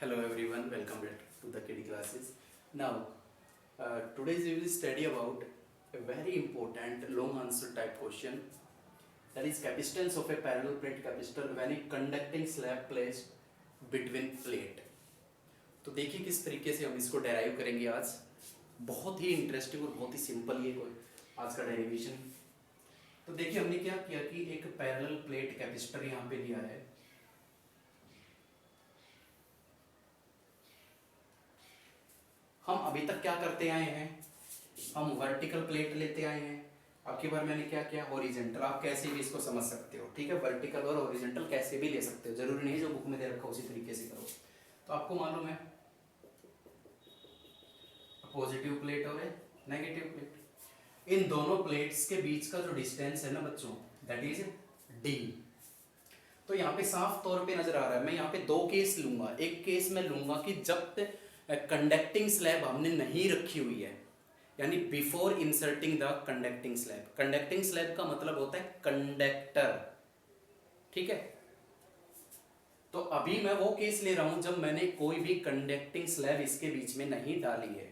Hello everyone, welcome back to the KD classes. Now, today we will study about a very important long answer type question, that is capacitance of a parallel plate capacitor when a conducting slab placed between plate. तो देखिए किस तरीके से हम इसको derive करेंगे आज। बहुत ही इंटरेस्टिंग और बहुत ही सिंपल ये कोई आज का डेरिवेशन। तो देखिए हमने क्या किया कि एक पैरेलल प्लेट कैपेसिटर यहाँ पे लिया है। हम अभी तक क्या करते आए हैं, हम वर्टिकल प्लेट लेते आए हैं। अब की बार मैंने क्या किया, हॉरिजॉन्टल। आप कैसे भी इसको समझ सकते हो, ठीक है। वर्टिकल और हॉरिजॉन्टल कैसे भी ले सकते हो, जरूरी नहीं जो बुक में दे रखा उसी तरीके से करो। तो आपको मालूम है पॉजिटिव प्लेट और नेगेटिव प्लेट, इन दोनों प्लेट्स के बीच का जो डिस्टेंस है ना बच्चों, दैट इज डी। तो यहाँ पे साफ तौर पे नजर आ रहा है। मैं यहाँ पे दो केस लूंगा। एक केस में लूंगा कि जब कंडक्टिंग स्लैब हमने नहीं रखी हुई है, यानी before inserting the conducting slab. Conducting slab का मतलब होता है कंडक्टर, ठीक है। तो अभी मैं वो केस ले रहा हूं जब मैंने कोई भी कंडक्टिंग स्लैब इसके बीच में नहीं डाली है।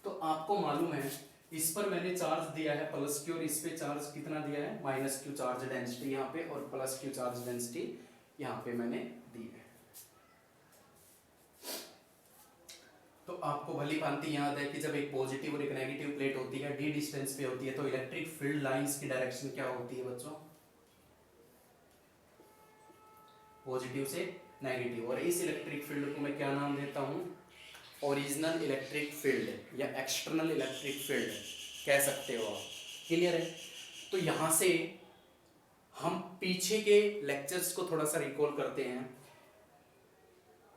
तो आपको मालूम है इस पर मैंने चार्ज दिया है प्लस क्यू, और इस पे चार्ज कितना दिया है माइनस क्यू चार्ज डेंसिटी यहाँ पे, और प्लस क्यू चार्ज डेंसिटी यहाँ पे मैंने दी है। तो आपको भली भांति याद है कि जब एक पॉजिटिव और एक नेगेटिव प्लेट होती है, डी डिस्टेंस पे होती है, तो इलेक्ट्रिक फील्ड लाइंस की डायरेक्शन क्या होती है बच्चों, पॉजिटिव से नेगेटिव। और इस इलेक्ट्रिक फील्ड को मैं क्या नाम देता हूं, ओरिजिनल इलेक्ट्रिक फील्ड या एक्सटर्नल इलेक्ट्रिक फील्ड कह सकते हो आप। क्लियर है। तो यहां से हम पीछे के लेक्चर्स को थोड़ा सा रिकॉल करते हैं।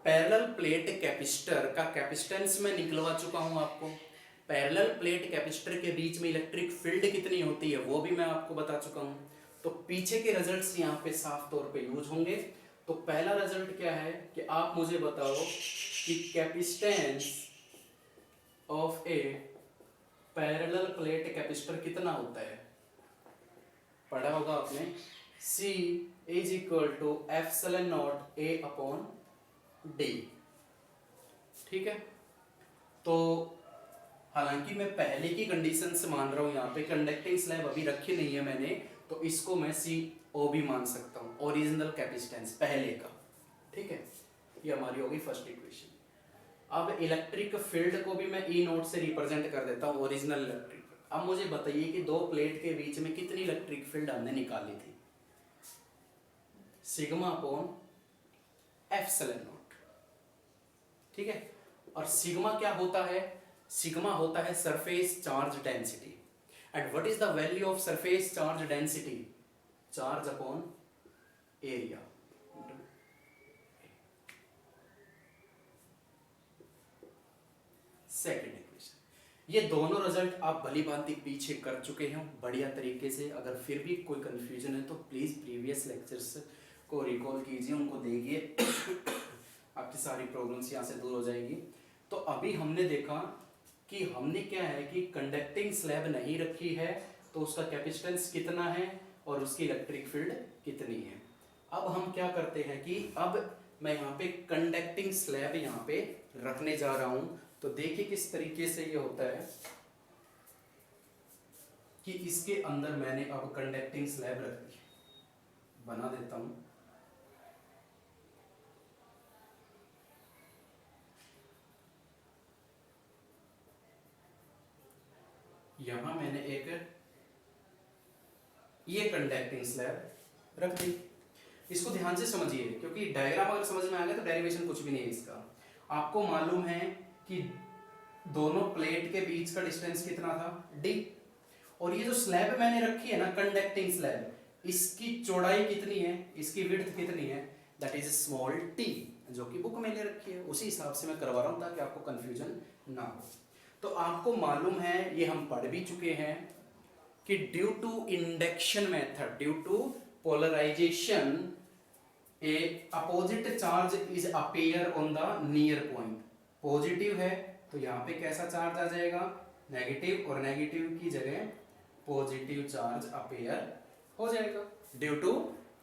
पैरेलल प्लेट कैपेसिटर का कैपेसिटेंस मैं निकलवा चुका हूं आपको। पैरेलल प्लेट कैपेसिटर के बीच में इलेक्ट्रिक फील्ड कितनी होती है वो भी मैं आपको बता चुका हूं। तो पीछे के रिजल्ट्स यहाँ पे साफ तौर पे यूज होंगे। तो पहला रिजल्ट क्या है कि आप मुझे बताओ कि capacitance of a parallel plate capacitor कितना होता है। पढ़ा होगा आपने, C is equal to epsilon not A upon D, ठीक है। तो हालांकि मैं पहले की कंडीशन से मान रहा हूं, यहाँ पे कंडक्टिंग स्लैब अभी रखी नहीं है मैंने, तो इसको मैं CO भी मान सकता हूं, ओरिजिनल कैपेसिटेंस पहले का, ठीक है। ये हमारी होगी फर्स्ट इक्वेशन। अब इलेक्ट्रिक फील्ड को भी मैं E नोट से रिप्रेजेंट कर देता हूं, ओरिजिनल इलेक्ट्रिक। अब मुझे बताइए कि दो प्लेट के बीच में कितनी इलेक्ट्रिक फील्ड हमने निकाली थी, सिग्मा अपॉन एप्सिलॉन नॉट, ठीक है। और सिग्मा क्या होता है, सिग्मा होता है surface charge density. And what is the value of surface charge density, charge upon area. Second equation. ये दोनों रिजल्ट आप भली भांति पीछे कर चुके हैं बढ़िया तरीके से। अगर फिर भी कोई कंफ्यूजन है तो प्लीज प्रीवियस लेक्चर्स को रिकॉल कीजिए, उनको देखिए आपकी सारी प्रॉब्लम्स यहाँ से दूर हो जाएगी। तो अभी हमने देखा कि हमने क्या है कि कंडक्टिंग स्लैब नहीं रखी है, तो उसका कैपेसिटेंस कितना है और उसकी इलेक्ट्रिक फील्ड कितनी है। अब हम क्या करते हैं कि अब मैं यहाँ पे कंडक्टिंग स्लैब यहाँ पे रखने जा रहा हूँ। तो देखिए किस तरीके से ये होता है कि इसके अंदर मैंने अब कंडक्टिंग स्लैब रख दी, बना देता हूँ। यहां मैंने एक ये कंडक्टिंग स्लैब रख दी। इसको ध्यान से समझिए, क्योंकि डायग्राम अगर समझ में आ गया तो डेरिवेशन कुछ भी नहीं है इसका। आपको मालूम है कि दोनों प्लेट के बीच का डिस्टेंस कितना था, D। और ये जो स्लैब मैंने रखी है ना कंडक्टिंग स्लैब, इसकी चौड़ाई कितनी है, इसकी विड्थ कितनी है, दैट इज स्मॉल t, जो कि बुक में ले रखी है। उसी हिसाब से मैं करवा रहा हूं ताकि आपको कंफ्यूजन ना हो। तो आपको मालूम है, ये हम पढ़ भी चुके हैं कि due to induction method, due to polarization, a opposite charge is appear on the near point. Positive है तो यहाँ पे कैसा चार्ज आ जाएगा, नेगेटिव, और नेगेटिव की जगह पॉजिटिव चार्ज अपीयर हो जाएगा due to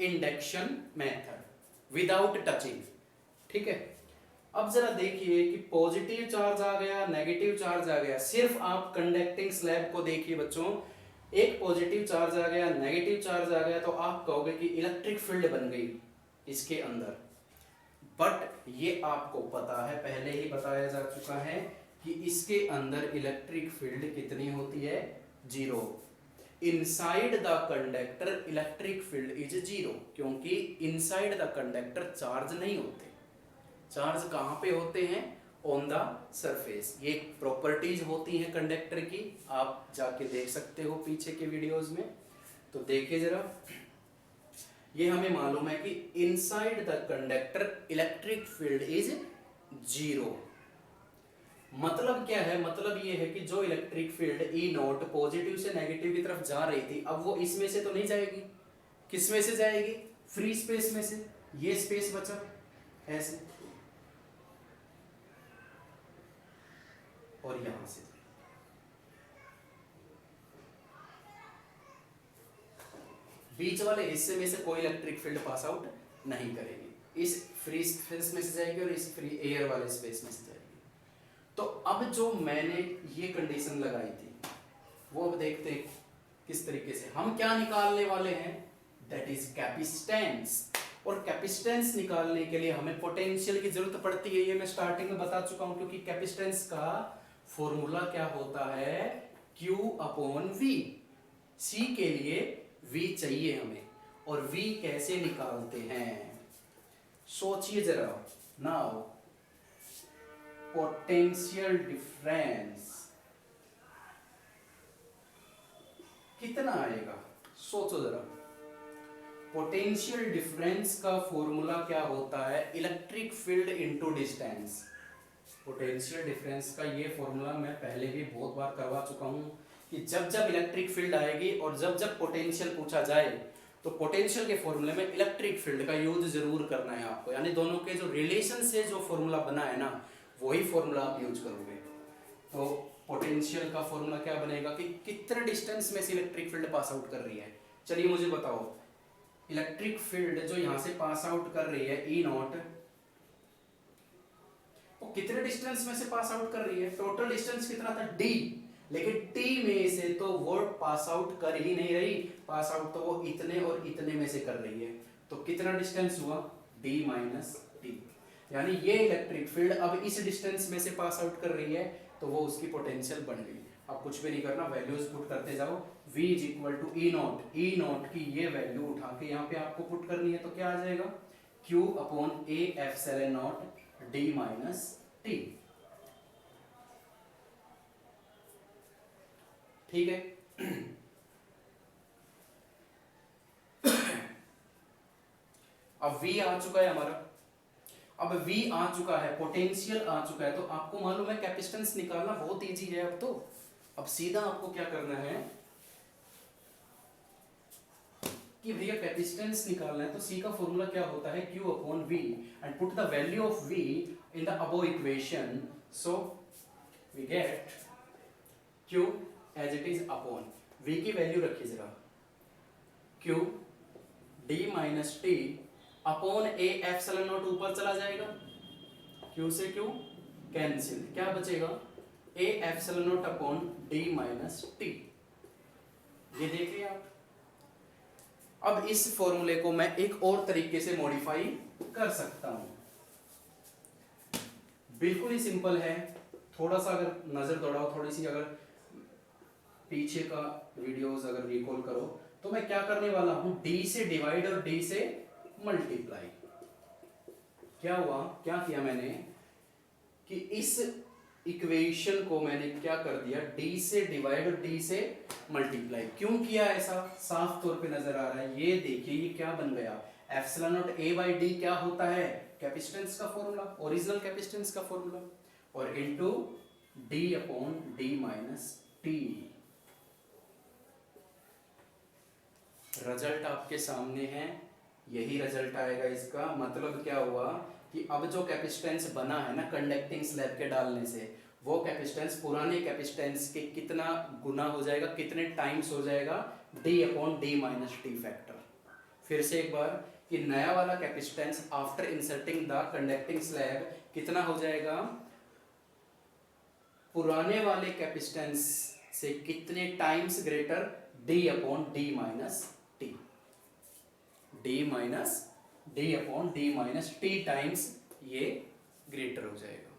induction method without touching, ठीक है। अब जरा देखिए कि पॉजिटिव चार्ज आ गया, नेगेटिव चार्ज आ गया, सिर्फ आप कंडक्टिंग स्लैब को देखिए बच्चों, एक पॉजिटिव चार्ज आ गया, नेगेटिव चार्ज आ गया, तो आप कहोगे कि इलेक्ट्रिक फील्ड बन गई इसके अंदर। बट ये आपको पता है, पहले ही बताया जा चुका है कि इसके अंदर इलेक्ट्रिक फील्ड कितनी होती है, 0। Inside the conductor electric field is 0, क्योंकि इनसाइड द कंडक्टर चार्ज नहीं होते। चार्ज कहाँ पे होते हैं, ऑन द सरफेस। ये प्रॉपर्टीज होती हैं कंडक्टर की, आप जाके देख सकते हो पीछे के वीडियोस में। तो देखिए जरा, ये हमें मालूम है कि inside the conductor electric field is 0। मतलब क्या है, मतलब ये है कि जो electric field E not positive से नेगेटिव की तरफ जा रही थी, अब वो इसमें से तो नहीं जाएगी, किस में से जाएगी, फ्री स्पेस में से। ये स्पेस बचा ऐसे, और यहां से बीच वाले हिस्से में से कोई इलेक्ट्रिक फील्ड पास आउट नहीं करेगी, इस फ्री स्पेस में से जाएगी और इस फ्री एयर वाले स्पेस में से जाएगी। तो अब जो मैंने ये कंडीशन लगाई थी, वो अब देखते हैं किस तरीके से हम क्या निकालने वाले हैं, दैट इज कैपेसिटेंस। और कैपेसिटेंस निकालने के लिए हमें पोटेंशियल की जरूरत पड़ती है, ये मैं स्टार्टिंग में बता चुका हूं, क्योंकि कैपेसिटेंस का फॉर्मूला क्या होता है, Q अपॉन V। C के लिए V चाहिए हमें, और V कैसे निकालते हैं, सोचिए जरा। नाउ पोटेंशियल डिफरेंस कितना आएगा, सोचो जरा। पोटेंशियल डिफरेंस का फॉर्मूला क्या होता है, electric field into distance. Potential difference का ये फॉर्मूला मैं पहले भी बहुत बार करवा चुका हूं कि जब जब इलेक्ट्रिक फील्ड आएगी और जब जब पोटेंशियल पूछा जाए, तो पोटेंशियल के फॉर्मूले में इलेक्ट्रिक फील्ड का यूज जरूर करना है आपको, यानी दोनों के जो रिलेशन से जो फॉर्मूला बना है ना, वही फॉर्मूला आप यूज करोगे। तो पोटेंशियल का फॉर्मूला क्या बनेगा कि कितने डिस्टेंस में से इलेक्ट्रिक फील्ड पास आउट कर रही है। चलिए मुझे बताओ, इलेक्ट्रिक फील्ड जो यहां से पास आउट कर रही है ई नॉट, वो कितने डिस्टेंस में से पास आउट कर रही है, टोटल डिस्टेंस कितना था d, लेकिन t में से तो वो पास आउट कर ही नहीं रही, पास आउट तो वो इतने और इतने में से कर रही है। तो कितना डिस्टेंस हुआ, d माइनस टी, यानी ये इलेक्ट्रिक फील्ड अब इस डिस्टेंस में से पास आउट कर रही है, तो वो उसकी पोटेंशियल बन गई। अब कुछ भी नहीं करना, वैल्यूज पुट करते जाओ। v is equal to E not, E not की ये वैल्यू उठा के यहाँ पे आपको पुट करनी है, तो क्या आ जाएगा, q upon a epsilon not d minus T. ठीक है। अब v आ चुका है हमारा, अब v आ चुका है, पोटेंशियल आ चुका है, तो आपको मालूम है कैपेसिटेंस निकालना बहुत इजी है। अब तो अब सीधा आपको क्या करना है कि भैया कैपेसिटेंस निकालना है, तो C का फॉर्मूला क्या होता है, Q upon V, and put the value of V in the above equation, so we get Q as it is upon V की वैल्यू रखिए जरा, Q d minus T upon a epsilon not ऊपर चला जाएगा, Q से Q cancel, क्या बचेगा, a epsilon not upon d minus T. ये देखिए आप। अब इस फॉर्मूले को मैं एक और तरीके से मॉडिफाई कर सकता हूं, बिल्कुल ही सिंपल है। थोड़ा सा अगर नजर दौड़ाओ, थोड़ी सी अगर पीछे का वीडियोस अगर रिकॉल करो, तो मैं क्या करने वाला हूं, d से डिवाइड और d से मल्टीप्लाई। क्या हुआ, क्या किया मैंने कि इस इक्वेशन को मैंने क्या कर दिया, d से डिवाइड और d से मल्टीप्लाई। क्यों किया ऐसा, साफ तौर पे नजर आ रहा है, ये देखिए ये क्या बन गया, epsilon not a by D क्या होता है, कैपेसिटेंस का फॉर्मूला, ओरिजिनल कैपेसिटेंस का फॉर्मूला, और into d upon d minus T. Result आपके सामने है, यही रिजल्ट आएगा इसका। मतलब क्या हुआ कि अब जो कैपेसिटेंस बना है ना कंडक्टिंग स्लैब के डालने से, वो कैपेसिटेंस पुराने कैपेसिटेंस के कितना गुना हो जाएगा, कितने टाइम्स हो जाएगा, d upon d minus T factor. फिर से एक बार, कि नया वाला capacitance after inserting the conducting slab कितना हो जाएगा, पुराने वाले कैपेसिटेंस से कितने times greater, D upon D minus T, D minus D upon D minus T times ये ग्रेटर हो जाएगा।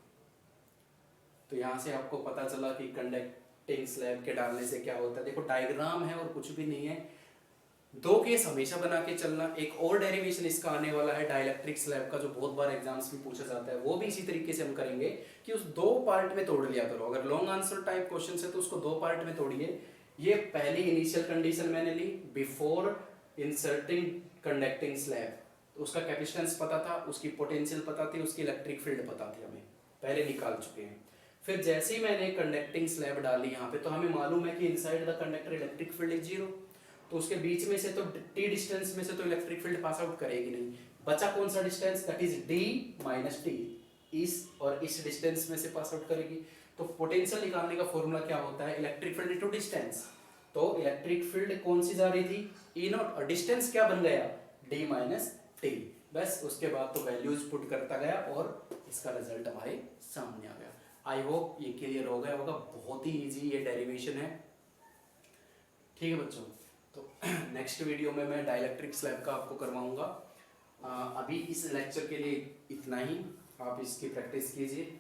तो यहां से आपको पता चला कि कंडक्टिंग स्लैब के डालने से क्या होता है। देखो डायग्राम है और कुछ भी नहीं है, दो केस हमेशा बना के चलना। एक और डेरिवेशन इसका आने वाला है डाइलेक्ट्रिक स्लैब का, जो बहुत बार एग्जाम्स में पूछा जाता है, वो भी इसी तरीके से हम करेंगे कि उस दो पार्ट में तोड़ लिया करो। अगर लॉन्ग आंसर टाइप क्वेश्चन है तो उसको दो पार्ट में तोड़िए। ये पहली इनिशियल कंडीशन मैंने ली बिफोर इंसर्टिंग कंडक्टिंग स्लैब, तो उसका कैपेसिटेंस पता था, उसकी पोटेंशियल पता थी, उसकी इलेक्ट्रिक फील्ड पता थी, हमें पहले निकाल चुके हैं। फिर जैसे ही मैंने कंडक्टिंग स्लैब डाली यहाँ पे, तो हमें मालूम है कि inside the conductor electric field is zero, तो उसके बीच में से तो टी डिस्टेंस में से तो इलेक्ट्रिक फील्ड पास आउट करेगी नहीं। बचा कौन सा distance, that is D minus T, इस और इस डिस्टेंस में से पास आउट करेगी। तो पोटेंशियल निकालने का फॉर्मूला क्या होता है, इलेक्ट्रिक फील्ड इनटू डिस्टेंस। तो इलेक्ट्रिक फील्ड कौन सी जा रही थी, ई नॉट, और डिस्टेंस क्या बन गया, डी माइनस टी। बस उसके बाद तो वैल्यूज पुट करता गया और इसका रिजल्ट हमारे सामने आ गया। आई होप ये क्लियर हो गया होगा, बहुत ही इजी ये डेरिवेशन है। ठीक है बच्चों, तो नेक्स्ट वीडियो में मैं डाइलेक्ट्रिक स्लैब का आपको करवाऊंगा। अभी इस लेक्चर के लिए इतना ही, आप इसकी प्रैक्टिस कीजिए,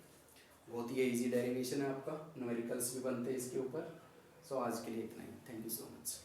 बहुत ही इजी डेरिवेशन है आपका, न्यूमेरिकल्स भी बनते हैं इसके ऊपर। सो आज के लिए इतना ही, थैंक यू सो मच।